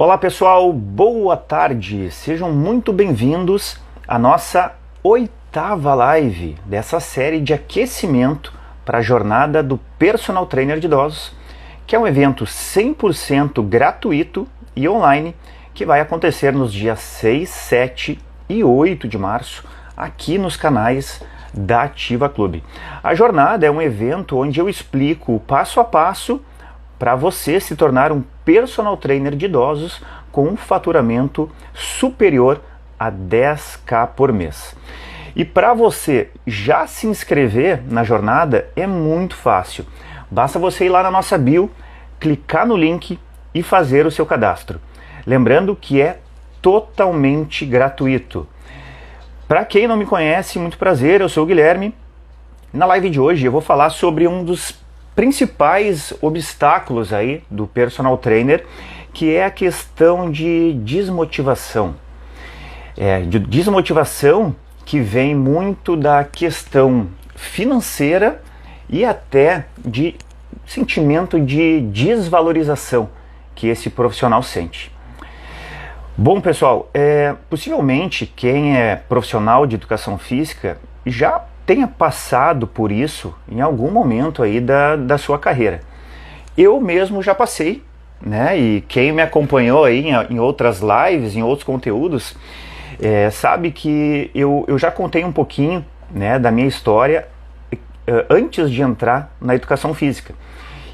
Olá pessoal, boa tarde, sejam muito bem-vindos à nossa 8ª live dessa série de aquecimento para a jornada do Personal Trainer de Idosos, que é um evento 100% gratuito e online que vai acontecer nos dias 6, 7 e 8 de março aqui nos canais da Ativa Clube. A jornada é um evento onde eu explico passo a passo para você se tornar um personal trainer de idosos com um faturamento superior a 10.000 por mês. E para você já se inscrever na jornada é muito fácil. Basta você ir lá na nossa bio, clicar no link e fazer o seu cadastro. Lembrando que é totalmente gratuito. Para quem não me conhece, muito prazer, eu sou o Guilherme. Na live de hoje eu vou falar sobre um dos principais obstáculos aí do personal trainer, que é a questão de desmotivação. De desmotivação que vem muito da questão financeira e até de sentimento de desvalorização que esse profissional sente. Bom, pessoal, possivelmente quem é profissional de educação física já tenha passado por isso em algum momento aí da sua carreira. Eu mesmo já passei, né? E quem me acompanhou aí em outras lives, em outros conteúdos, sabe que eu já contei um pouquinho, né, da minha história antes de entrar na educação física.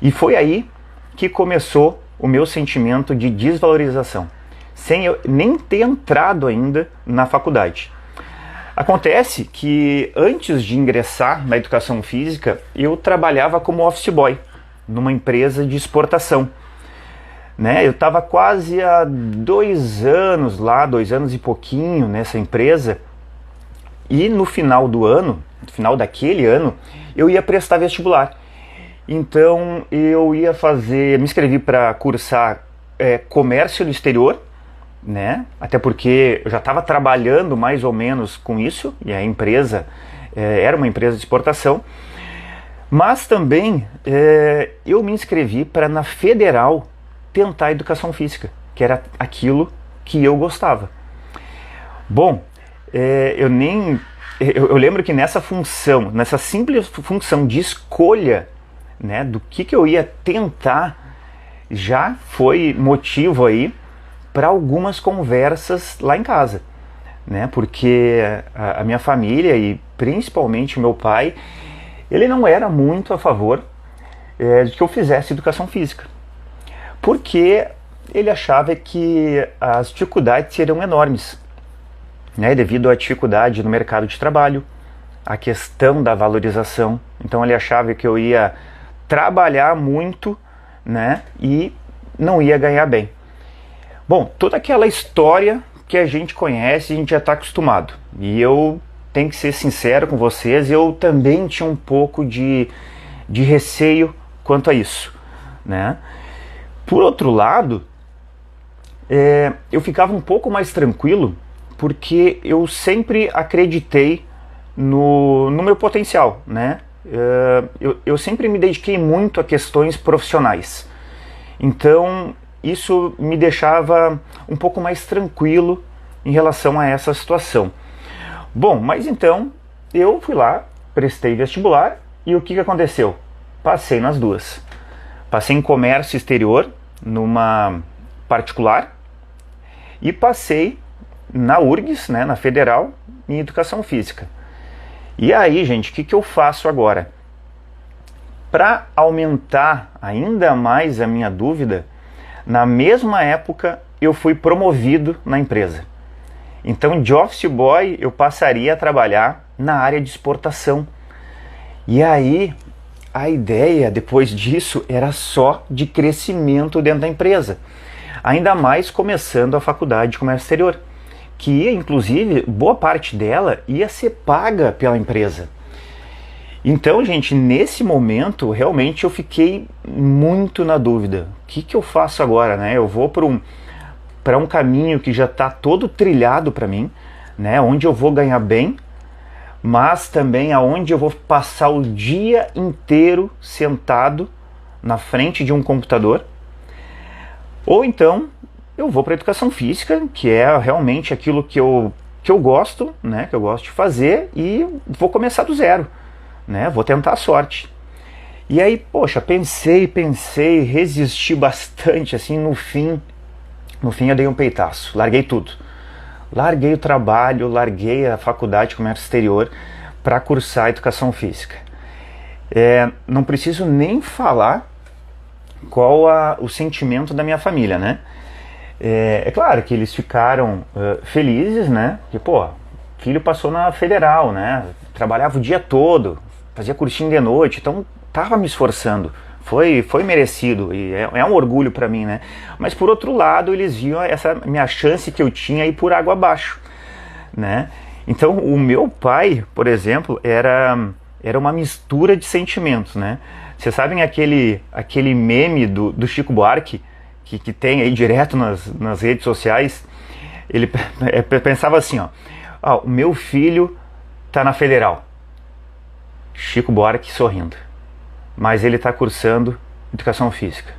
E foi aí que começou o meu sentimento de desvalorização, sem eu nem ter entrado ainda na faculdade. Acontece que antes de ingressar na educação física, eu trabalhava como office boy numa empresa de exportação. Né? Eu estava quase há 2 anos lá, 2 anos e pouquinho nessa empresa, e no final do ano, no final daquele ano, eu ia prestar vestibular. Então eu ia me inscrevi para cursar comércio no exterior, né? Até porque eu já estava trabalhando mais ou menos com isso, e a empresa era uma empresa de exportação, mas também eu me inscrevi para na Federal tentar educação física, que era aquilo que eu gostava. Bom, eu lembro que nessa simples função de escolha, né, do que eu ia tentar, já foi motivo aí para algumas conversas lá em casa, né? Porque a minha família e principalmente o meu pai, ele não era muito a favor de que eu fizesse educação física, porque ele achava que as dificuldades seriam enormes, né? Devido à dificuldade no mercado de trabalho, a questão da valorização. Então ele achava que eu ia trabalhar muito, né? E não ia ganhar bem. Bom, toda aquela história que a gente conhece, a gente já está acostumado. E eu tenho que ser sincero com vocês, eu também tinha um pouco de receio quanto a isso, né? Por outro lado, eu ficava um pouco mais tranquilo, porque eu sempre acreditei no meu potencial, né? Eu sempre me dediquei muito a questões profissionais. Então isso me deixava um pouco mais tranquilo em relação a essa situação. Bom, mas então eu fui lá, prestei vestibular e o que aconteceu? Passei nas duas. Passei em comércio exterior, numa particular, e passei na URGS, né, na Federal, em educação física. E aí, gente, o que eu faço agora? Para aumentar ainda mais a minha dúvida, na mesma época eu fui promovido na empresa. Então de office boy eu passaria a trabalhar na área de exportação. E aí a ideia depois disso era só de crescimento dentro da empresa. Ainda mais começando a faculdade de comércio exterior, que inclusive boa parte dela ia ser paga pela empresa. Então, gente, nesse momento, realmente eu fiquei muito na dúvida. O que eu faço agora, né? Eu vou para um caminho que já está todo trilhado para mim, né? Onde eu vou ganhar bem, mas também aonde eu vou passar o dia inteiro sentado na frente de um computador. Ou então, eu vou para a educação física, que é realmente aquilo que eu gosto, né, que eu gosto de fazer, e vou começar do zero, né, vou tentar a sorte. E aí, poxa, pensei, resisti bastante, assim, no fim eu dei um peitaço, larguei tudo. Larguei o trabalho, larguei a faculdade de comércio exterior para cursar educação física. Não preciso nem falar qual o sentimento da minha família, né? É claro que eles ficaram felizes, né? Que, pô, filho passou na federal, né? Trabalhava o dia todo, fazia cursinho de noite, então tava me esforçando. Foi merecido e é um orgulho para mim, né? Mas por outro lado, eles viam essa minha chance que eu tinha ir por água abaixo, né? Então o meu pai, por exemplo, era uma mistura de sentimentos, né? Vocês sabem aquele meme do Chico Buarque, que tem aí direto nas redes sociais? Ele pensava assim, ó, o meu filho tá na federal. Chico Buarque sorrindo. Mas ele está cursando educação física.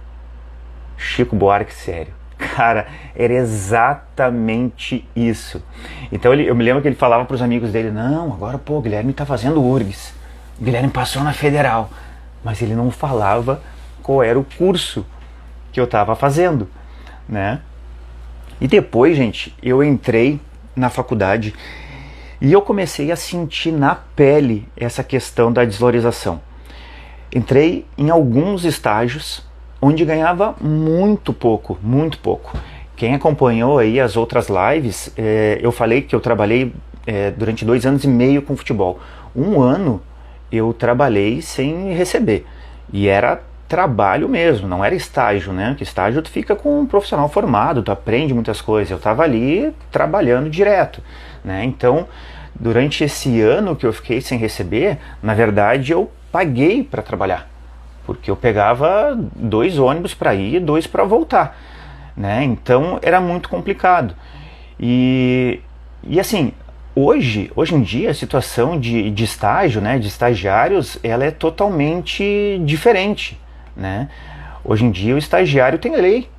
Chico Buarque, sério. Cara, era exatamente isso. Então eu me lembro que ele falava para os amigos dele, não, agora pô, o Guilherme está fazendo URGS. O Guilherme passou na federal. Mas ele não falava qual era o curso que eu estava fazendo, né? E depois, gente, eu entrei na faculdade e eu comecei a sentir na pele essa questão da desvalorização. Entrei em alguns estágios onde ganhava muito pouco, muito pouco. Quem acompanhou aí as outras lives, eu falei que eu trabalhei durante 2 anos e meio com futebol. 1 ano eu trabalhei sem receber. E era trabalho mesmo, não era estágio, né? Porque estágio tu fica com um profissional formado, tu aprende muitas coisas. Eu estava ali trabalhando direto, né? Então, durante esse ano que eu fiquei sem receber, na verdade eu paguei para trabalhar, porque eu pegava 2 ônibus para ir, 2 para voltar, né? Então era muito complicado. E assim, hoje em dia a situação de estágio, né, de estagiários, ela é totalmente diferente, né? Hoje em dia o estagiário tem lei,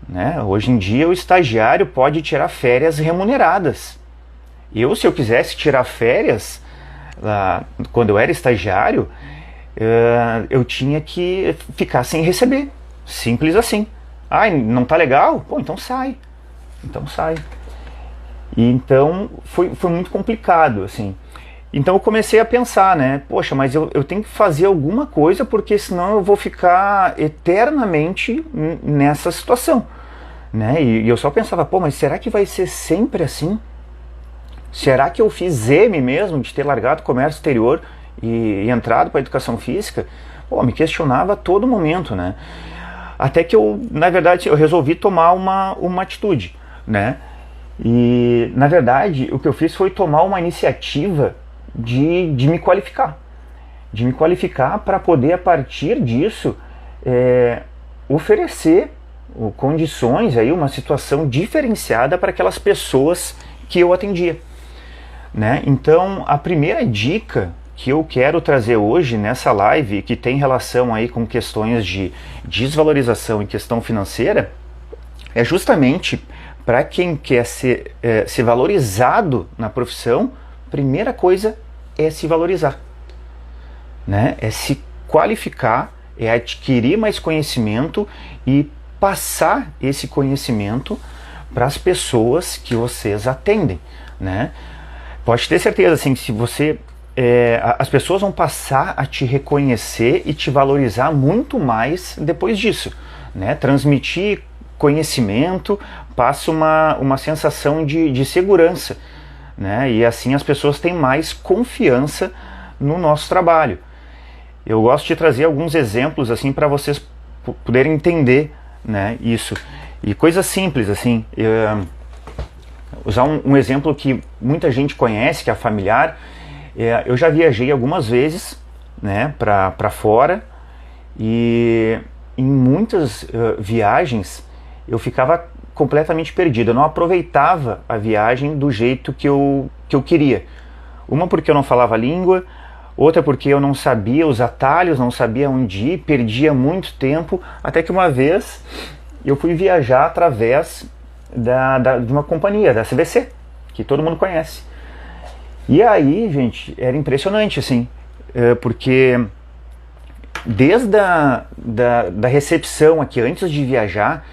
né? Hoje em dia o estagiário pode tirar férias remuneradas. Se eu quisesse tirar férias quando eu era estagiário, eu tinha que ficar sem receber, simples assim. Não tá legal? Pô, então sai. E então foi muito complicado, assim. Então eu comecei a pensar, né? Poxa, mas eu tenho que fazer alguma coisa, porque senão eu vou ficar eternamente nessa situação, né? E eu só pensava, pô, mas será que vai ser sempre assim? Será que eu fiz M mesmo de ter largado o comércio exterior e entrado para a educação física? Pô, me questionava a todo momento, né? Até que na verdade, eu resolvi tomar uma atitude, né? E, na verdade, o que eu fiz foi tomar uma iniciativa de me qualificar. De me qualificar para poder, a partir disso, oferecer condições, aí, uma situação diferenciada para aquelas pessoas que eu atendia, né? Então, a primeira dica que eu quero trazer hoje nessa live, que tem relação aí com questões de desvalorização e questão financeira, é justamente para quem quer ser valorizado na profissão. Primeira coisa é se valorizar, né? É se qualificar, é adquirir mais conhecimento e passar esse conhecimento para as pessoas que vocês atendem, né? Pode ter certeza, assim, que se você as pessoas vão passar a te reconhecer e te valorizar muito mais depois disso, né? Transmitir conhecimento passa uma sensação de segurança, né? E assim as pessoas têm mais confiança no nosso trabalho. Eu gosto de trazer alguns exemplos assim para vocês poderem entender, né, isso. E coisas simples, assim, usar um exemplo que muita gente conhece, que é familiar. Eu já viajei algumas vezes, né, para fora, e em muitas viagens eu ficava completamente perdido. Eu não aproveitava a viagem do jeito que eu queria. Uma porque eu não falava a língua, outra porque eu não sabia os atalhos, não sabia onde ir, perdia muito tempo, até que uma vez eu fui viajar através de uma companhia, da CVC, que todo mundo conhece. E aí, gente, era impressionante, assim, porque desde da recepção aqui, antes de viajar,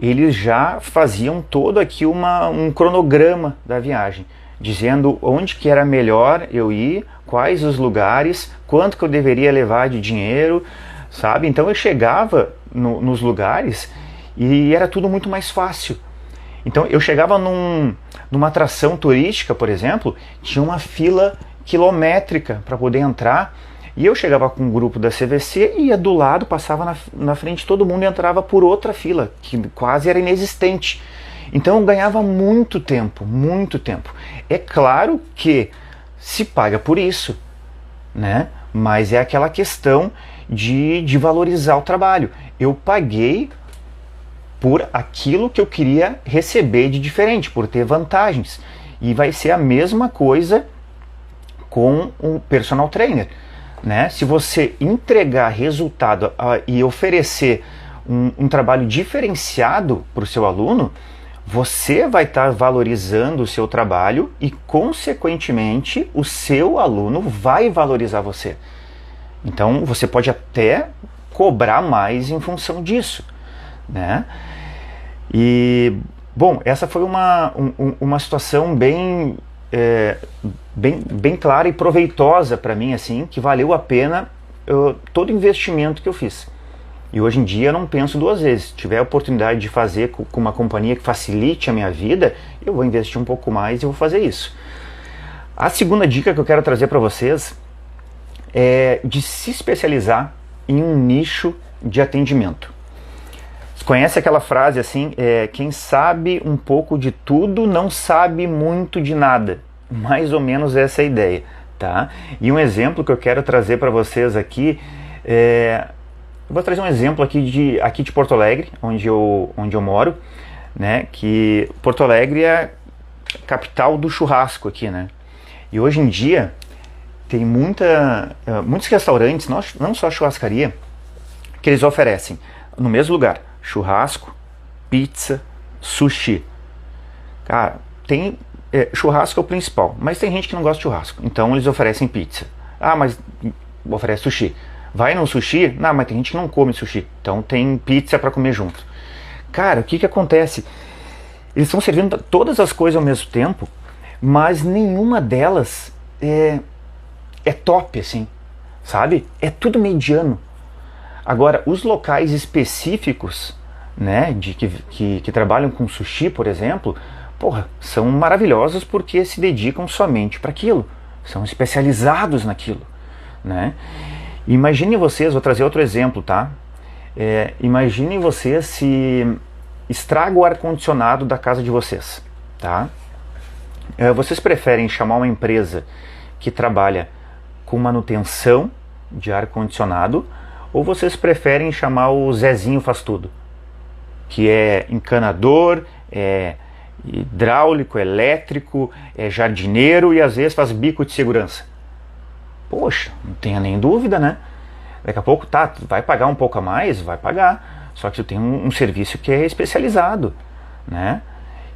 eles já faziam todo aqui um cronograma da viagem, dizendo onde que era melhor eu ir, quais os lugares, quanto que eu deveria levar de dinheiro, sabe? Então eu chegava nos lugares e era tudo muito mais fácil. Então eu chegava numa atração turística, por exemplo, tinha uma fila quilométrica para poder entrar, e eu chegava com um grupo da CVC, ia do lado, passava na frente, todo mundo entrava por outra fila, que quase era inexistente. Então eu ganhava muito tempo, muito tempo. É claro que se paga por isso, né? Mas é aquela questão de valorizar o trabalho. Eu paguei por aquilo que eu queria receber de diferente, por ter vantagens. E vai ser a mesma coisa com um personal trainer, né? Se você entregar resultado e oferecer um trabalho diferenciado para o seu aluno, você vai estar valorizando o seu trabalho e, consequentemente, o seu aluno vai valorizar você. Então, você pode até cobrar mais em função disso, né? E, bom, essa foi uma situação bem clara e proveitosa para mim, assim, que valeu a pena todo o investimento que eu fiz. E hoje em dia eu não penso duas vezes. Se tiver a oportunidade de fazer com uma companhia que facilite a minha vida, eu vou investir um pouco mais e vou fazer isso. A segunda dica que eu quero trazer para vocês é de se especializar em um nicho de atendimento. Você conhece aquela frase assim, quem sabe um pouco de tudo não sabe muito de nada. Mais ou menos essa é a ideia, tá? E um exemplo que eu quero trazer para vocês aqui eu vou trazer um exemplo aqui de Porto Alegre, onde eu moro, né? Que Porto Alegre é a capital do churrasco aqui, né? E hoje em dia tem muitos restaurantes, não só churrascaria, que eles oferecem no mesmo lugar churrasco, pizza, sushi. Cara, churrasco é o principal, mas tem gente que não gosta de churrasco, então eles oferecem pizza. Ah, mas oferece sushi. Vai no sushi? Não, mas tem gente que não come sushi, então tem pizza para comer junto. Cara, o que acontece? Eles estão servindo todas as coisas ao mesmo tempo, mas nenhuma delas é top, assim, sabe? É tudo mediano. Agora, os locais específicos, né, que trabalham com sushi, por exemplo, porra, são maravilhosos porque se dedicam somente para aquilo, são especializados naquilo, né? Imagine vocês, vou trazer outro exemplo, tá? Imagine vocês se estraga o ar-condicionado da casa de vocês, tá? Vocês preferem chamar uma empresa que trabalha com manutenção de ar-condicionado, ou vocês preferem chamar o Zezinho Faz Tudo, que é encanador, é hidráulico, elétrico, é jardineiro e às vezes faz bico de segurança? Poxa, não tenha nem dúvida, né? Daqui a pouco, vai pagar um pouco a mais? Vai pagar. Só que tu tem um serviço que é especializado, né?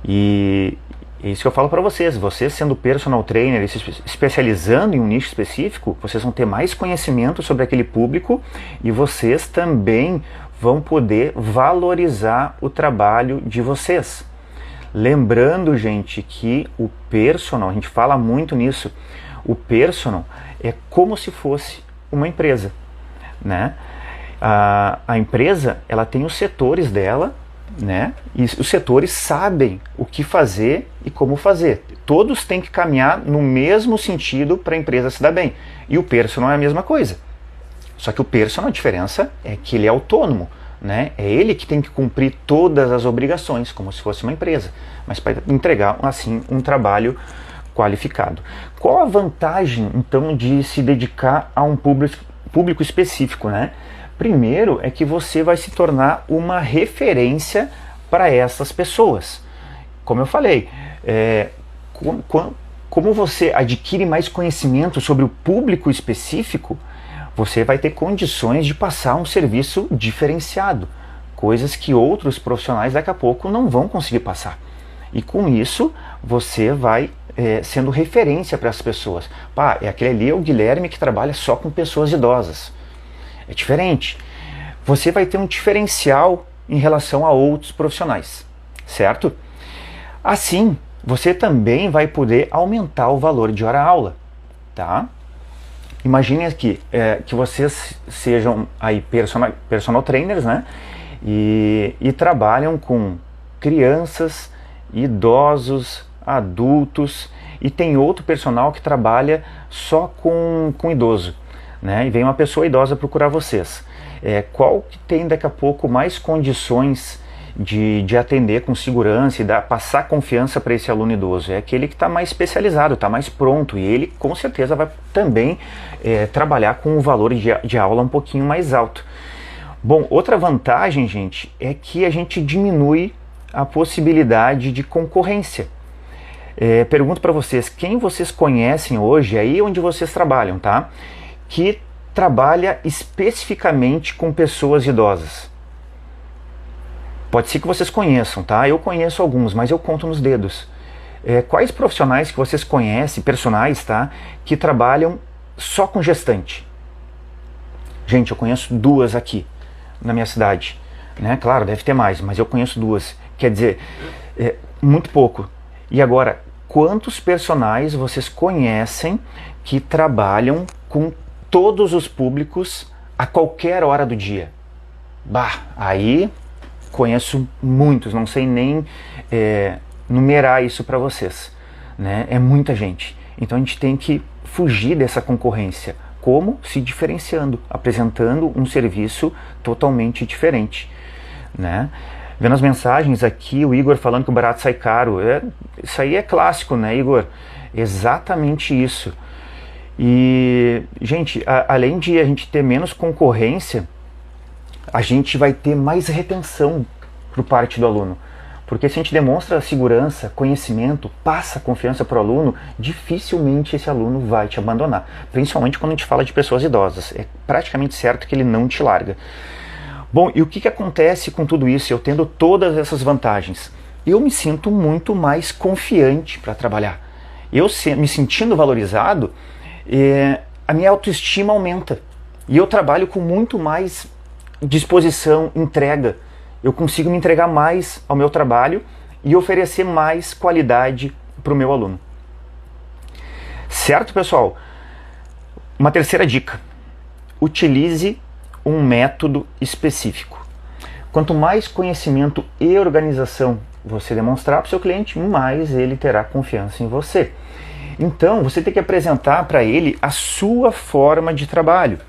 E é isso que eu falo para vocês. Vocês sendo personal trainer e se especializando em um nicho específico, vocês vão ter mais conhecimento sobre aquele público e vocês também vão poder valorizar o trabalho de vocês. Lembrando, gente, que o personal, a gente fala muito nisso, o personal é como se fosse uma empresa, né? A empresa, ela tem os setores dela, né? E os setores sabem o que fazer e como fazer. Todos têm que caminhar no mesmo sentido para a empresa se dar bem. E o personal é a mesma coisa. Só que o personal, a diferença é que ele é autônomo, né? É ele que tem que cumprir todas as obrigações, como se fosse uma empresa, mas para entregar, assim, um trabalho qualificado. Qual a vantagem, então, de se dedicar a um público específico, né? Primeiro é que você vai se tornar uma referência para essas pessoas. Como eu falei, como você adquire mais conhecimento sobre o público específico, você vai ter condições de passar um serviço diferenciado, coisas que outros profissionais daqui a pouco não vão conseguir passar. E com isso você vai sendo referência para as pessoas. Pá, aquele ali é o Guilherme que trabalha só com pessoas idosas. É diferente. Você vai ter um diferencial em relação a outros profissionais, certo? Assim, você também vai poder aumentar o valor de hora-aula, tá? Imagine aqui que vocês sejam aí personal trainers, né? E trabalham com crianças, idosos, adultos, e tem outro personal que trabalha só com idoso, né? E vem uma pessoa idosa procurar vocês. Qual que tem daqui a pouco mais condições de atender com segurança e passar confiança para esse aluno idoso? É aquele que está mais especializado, está mais pronto, e ele com certeza vai também trabalhar com o valor de aula um pouquinho mais alto. Bom, outra vantagem, gente, é que a gente diminui a possibilidade de concorrência. Pergunto para vocês, quem vocês conhecem hoje, aí onde vocês trabalham, tá? Que trabalha especificamente com pessoas idosas? Pode ser que vocês conheçam, tá? Eu conheço alguns, mas eu conto nos dedos. Quais profissionais que vocês conhecem, personagens, tá? Que trabalham só com gestante? Gente, eu conheço duas aqui na minha cidade, né? Claro, deve ter mais, mas eu conheço duas. Quer dizer, muito pouco. E agora, quantos personagens vocês conhecem que trabalham com todos os públicos a qualquer hora do dia? Bah, aí conheço muitos, não sei nem numerar isso para vocês, né? É muita gente. Então a gente tem que fugir dessa concorrência. Como? Se diferenciando, apresentando um serviço totalmente diferente, né? Vendo as mensagens aqui, o Igor falando que o barato sai caro. Isso aí é clássico, né, Igor? Exatamente isso. E, gente, além de a gente ter menos concorrência, a gente vai ter mais retenção por parte do aluno. Porque se a gente demonstra segurança, conhecimento, passa confiança para o aluno, dificilmente esse aluno vai te abandonar. Principalmente quando a gente fala de pessoas idosas. É praticamente certo que ele não te larga. Bom, e o que acontece com tudo isso? Eu tendo todas essas vantagens, eu me sinto muito mais confiante para trabalhar. Eu me sentindo valorizado, a minha autoestima aumenta. E eu trabalho com muito mais disposição, entrega. Eu consigo me entregar mais ao meu trabalho e oferecer mais qualidade para o meu aluno. Certo, pessoal? Uma terceira dica. Utilize um método específico. Quanto mais conhecimento e organização você demonstrar para o seu cliente, mais ele terá confiança em você. Então, você tem que apresentar para ele a sua forma de trabalho.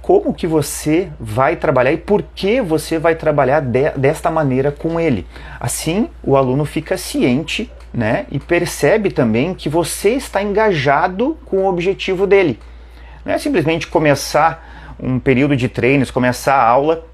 Como que você vai trabalhar e por que você vai trabalhar desta maneira com ele. Assim, o aluno fica ciente, né, e percebe também que você está engajado com o objetivo dele. Não é simplesmente começar um período de treinos, começar a aula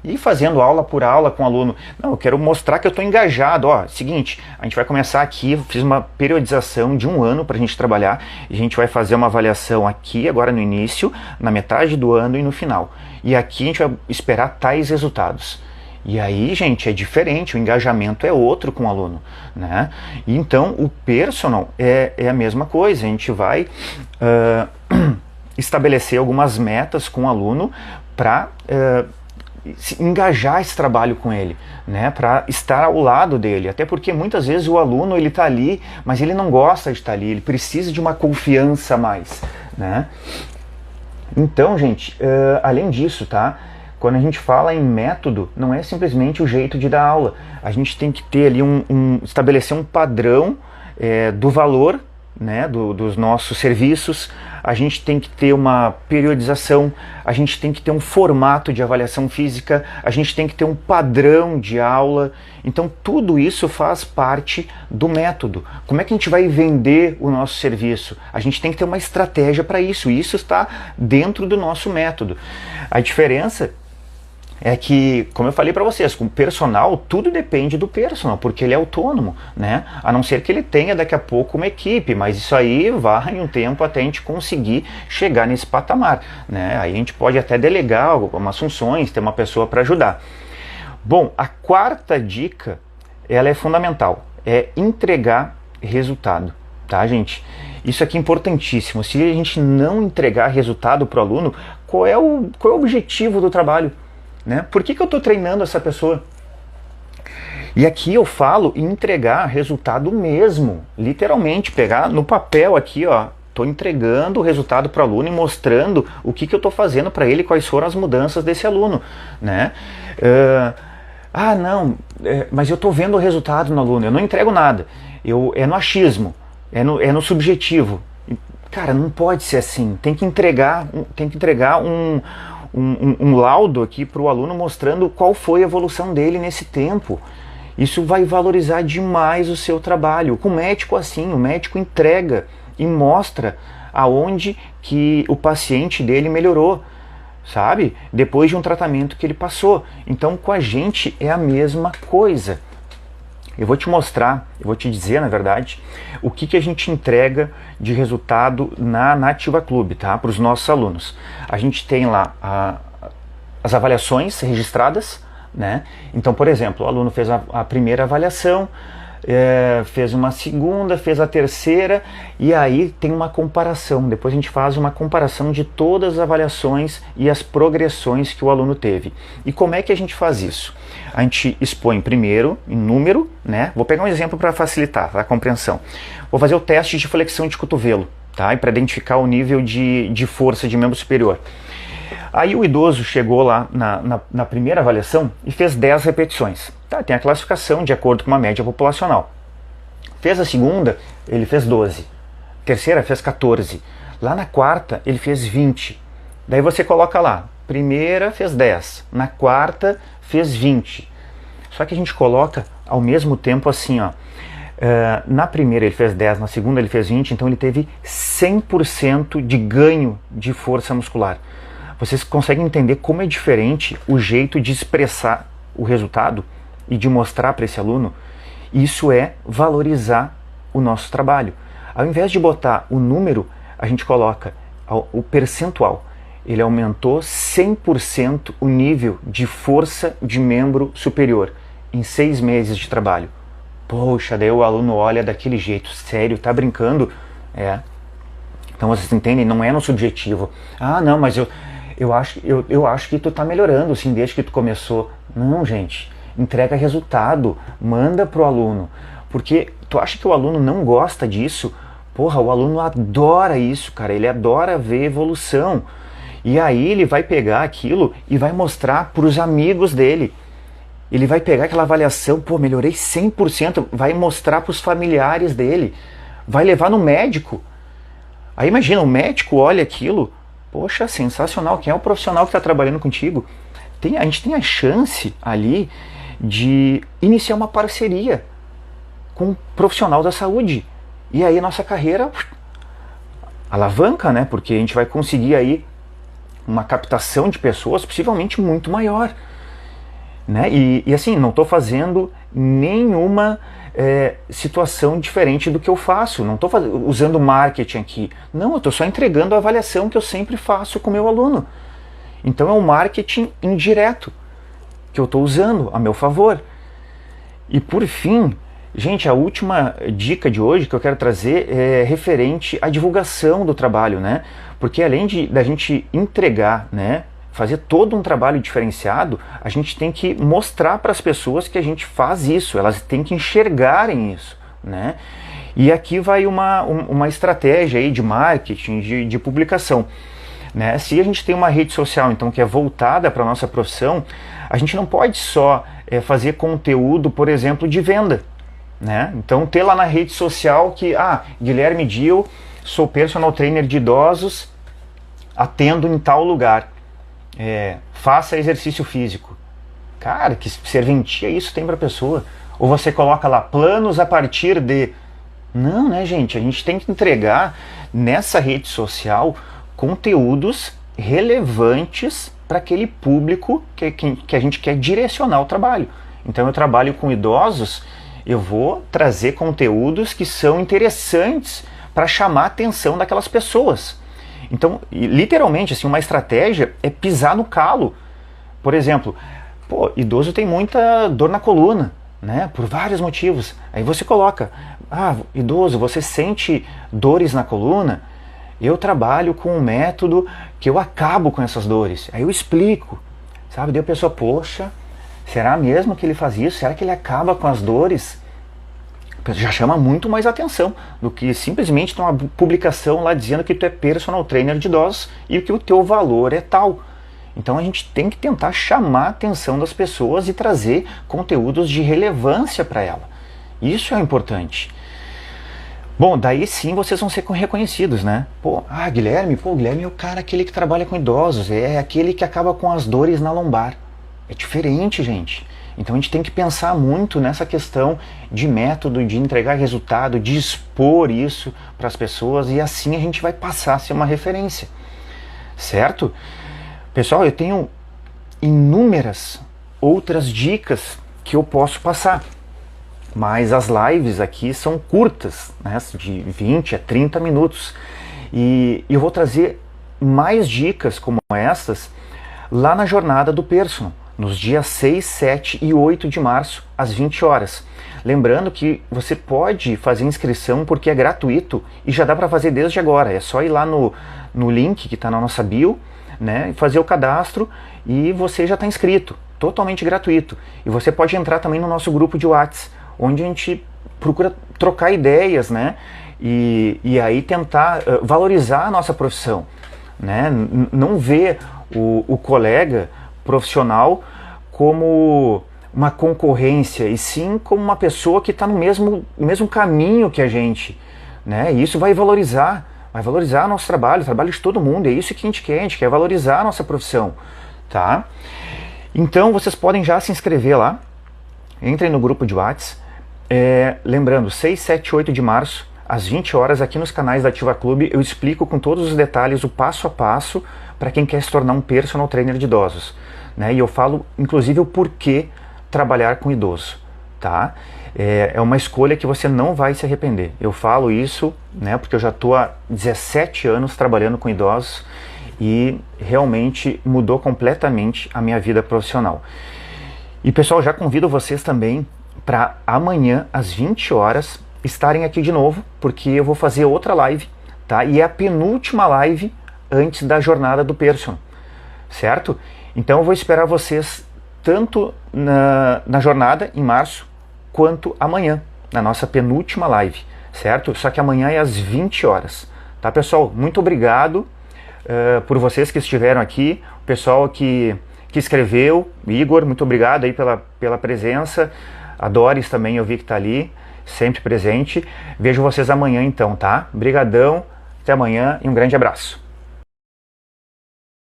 e fazendo aula por aula com o aluno. Não, eu quero mostrar que eu estou engajado. Ó, seguinte, a gente vai começar aqui, eu fiz uma periodização de 1 ano para a gente trabalhar, e a gente vai fazer uma avaliação aqui, agora no início, na metade do ano e no final. E aqui a gente vai esperar tais resultados. E aí, gente, é diferente, o engajamento é outro com o aluno, né? E então, o personal é a mesma coisa, a gente vai estabelecer algumas metas com o aluno para engajar esse trabalho com ele, né, para estar ao lado dele, até porque muitas vezes o aluno ele está ali, mas ele não gosta de estar ali, ele precisa de uma confiança a mais, né? Então, gente, além disso, tá, quando a gente fala em método, não é simplesmente o jeito de dar aula, a gente tem que ter ali estabelecer um padrão do valor, né, dos nossos serviços, a gente tem que ter uma periodização, a gente tem que ter um formato de avaliação física, a gente tem que ter um padrão de aula. Então tudo isso faz parte do método. Como é que a gente vai vender o nosso serviço? A gente tem que ter uma estratégia para isso, e isso está dentro do nosso método. A diferença é que, como eu falei para vocês, com o personal, tudo depende do personal, porque ele é autônomo, né? A não ser que ele tenha daqui a pouco uma equipe, mas isso aí vai um tempo até a gente conseguir chegar nesse patamar, né? Aí a gente pode até delegar algumas funções, ter uma pessoa para ajudar. Bom, a quarta dica, ela é fundamental, é entregar resultado, tá, gente? Isso aqui é importantíssimo. Se a gente não entregar resultado para o aluno, qual é o objetivo do trabalho? Né? Por que eu estou treinando essa pessoa? E aqui eu falo em entregar resultado mesmo, literalmente, pegar no papel aqui, ó, estou entregando o resultado para o aluno e mostrando o que eu estou fazendo para ele, quais foram as mudanças desse aluno, né? Mas eu estou vendo o resultado no aluno, eu não entrego nada, é no achismo, é no subjetivo. Cara, não pode ser assim, tem que entregar um laudo aqui para o aluno mostrando qual foi a evolução dele nesse tempo. Isso vai valorizar demais o seu trabalho. Com o médico assim, o médico entrega e mostra aonde que o paciente dele melhorou, sabe? Depois de um tratamento que ele passou. Então com a gente é a mesma coisa. Eu vou te mostrar, eu vou te dizer, na verdade, o que a gente entrega de resultado na Ativa Clube, tá? Para os nossos alunos. A gente tem lá as avaliações registradas, né? Então, por exemplo, o aluno fez a primeira avaliação, fez uma segunda, fez a terceira, e aí tem uma comparação. Depois a gente faz uma comparação de todas as avaliações e as progressões que o aluno teve. E como é que a gente faz isso? A gente expõe primeiro em número, né? Vou pegar um exemplo para facilitar a compreensão. Vou fazer o teste de flexão de cotovelo, tá? E para identificar o nível de força de membro superior. Aí o idoso chegou lá na primeira avaliação e fez 10 repetições. Tá, tem a classificação de acordo com uma média populacional. Fez a segunda, ele fez 12. Terceira, fez 14. Lá na quarta, ele fez 20. Daí você coloca lá, primeira fez 10, na quarta fez 20. Só que a gente coloca ao mesmo tempo assim, ó. Na primeira ele fez 10, na segunda ele fez 20, então ele teve 100% de ganho de força muscular. Vocês conseguem entender como é diferente o jeito de expressar o resultado e de mostrar para esse aluno? Isso é valorizar o nosso trabalho. Ao invés de botar o número, a gente coloca o percentual. Ele aumentou 100% o nível de força de membro superior em 6 meses de trabalho. Poxa, daí o aluno olha daquele jeito, sério, tá brincando? Então vocês entendem, não é no subjetivo. Ah, não, mas eu acho que tu tá melhorando, assim, desde que tu começou. Não, gente, entrega resultado, manda pro aluno. Porque tu acha que o aluno não gosta disso? Porra, o aluno adora isso, cara, ele adora ver evolução. E aí ele vai pegar aquilo e vai mostrar pros amigos dele. Ele vai pegar aquela avaliação, pô, melhorei 100%, vai mostrar pros familiares dele. Vai levar no médico. Aí imagina, o médico olha aquilo, poxa, sensacional, quem é o profissional que está trabalhando contigo? A gente tem a chance ali de iniciar uma parceria com um profissional da saúde. E aí a nossa carreira alavanca, né? Porque a gente vai conseguir aí uma captação de pessoas possivelmente muito maior. Né? E assim, não estou fazendo nenhuma situação diferente do que eu faço, não estou usando marketing aqui, não, eu estou só entregando a avaliação que eu sempre faço com o meu aluno. Então é um marketing indireto que eu estou usando a meu favor. E por fim, gente, a última dica de hoje que eu quero trazer é referente à divulgação do trabalho, né? Porque além da gente entregar, né, fazer todo um trabalho diferenciado, a gente tem que mostrar para as pessoas que a gente faz isso, elas têm que enxergarem isso, né? E aqui vai uma estratégia aí de marketing, de publicação, né? Se a gente tem uma rede social então que é voltada para a nossa profissão, a gente não pode só fazer conteúdo, por exemplo, de venda, né? Então ter lá na rede social que, Guilherme Dil, sou personal trainer de idosos, atendo em tal lugar. Faça exercício físico. Cara, que serventia isso tem para a pessoa? Ou você coloca lá, planos a partir de... Não, né, gente? A gente tem que entregar nessa rede social conteúdos relevantes para aquele público que a gente quer direcionar o trabalho. Então eu trabalho com idosos, eu vou trazer conteúdos que são interessantes para chamar a atenção daquelas pessoas. Então, literalmente, assim, uma estratégia é pisar no calo. Por exemplo, idoso tem muita dor na coluna, né, por vários motivos. Aí você coloca, idoso, você sente dores na coluna? Eu trabalho com um método que eu acabo com essas dores. Aí eu explico, sabe? Daí a pessoa, poxa, será mesmo que ele faz isso? Será que ele acaba com as dores? Já chama muito mais atenção do que simplesmente ter uma publicação lá dizendo que tu é personal trainer de idosos e que o teu valor é tal. Então a gente tem que tentar chamar a atenção das pessoas e trazer conteúdos de relevância para ela. Isso é importante. Bom, daí sim vocês vão ser reconhecidos, né? Guilherme é o cara aquele que trabalha com idosos, é aquele que acaba com as dores na lombar. É diferente, gente. Então a gente tem que pensar muito nessa questão de método, de entregar resultado, de expor isso para as pessoas e assim a gente vai passar a ser uma referência. Certo? Pessoal, eu tenho inúmeras outras dicas que eu posso passar. Mas as lives aqui são curtas, né, de 20 a 30 minutos. E eu vou trazer mais dicas como essas lá na jornada do Personal, nos dias 6, 7 e 8 de março, às 20 horas. Lembrando que você pode fazer inscrição porque é gratuito e já dá para fazer desde agora. É só ir lá no link que está na nossa bio, né, fazer o cadastro e você já está inscrito, totalmente gratuito. E você pode entrar também no nosso grupo de WhatsApp, onde a gente procura trocar ideias, né? E aí tentar valorizar a nossa profissão, né? Não ver o colega profissional como uma concorrência, e sim como uma pessoa que está no mesmo caminho que a gente, né? E isso vai valorizar nosso trabalho, o trabalho de todo mundo, é isso que a gente quer valorizar a nossa profissão, tá? Então vocês podem já se inscrever lá, entrem no grupo de WhatsApp. Lembrando, 6, 7, 8 de março, às 20 horas, aqui nos canais da Ativa Clube, eu explico com todos os detalhes o passo a passo para quem quer se tornar um personal trainer de idosos, né? E eu falo, inclusive, o porquê trabalhar com idoso, tá? É uma escolha que você não vai se arrepender. Eu falo isso, né, porque eu já estou há 17 anos trabalhando com idosos e realmente mudou completamente a minha vida profissional. E, pessoal, já convido vocês também para amanhã, às 20 horas, estarem aqui de novo, porque eu vou fazer outra live, tá? E é a penúltima live antes da jornada do Personal, certo? Então eu vou esperar vocês tanto na jornada, em março, quanto amanhã, na nossa penúltima live, certo? Só que amanhã é às 20 horas, tá, pessoal? Muito obrigado por vocês que estiveram aqui, o pessoal que escreveu, Igor, muito obrigado aí pela presença. A Doris também, eu vi que está ali, sempre presente. Vejo vocês amanhã então, tá? Brigadão, até amanhã e um grande abraço.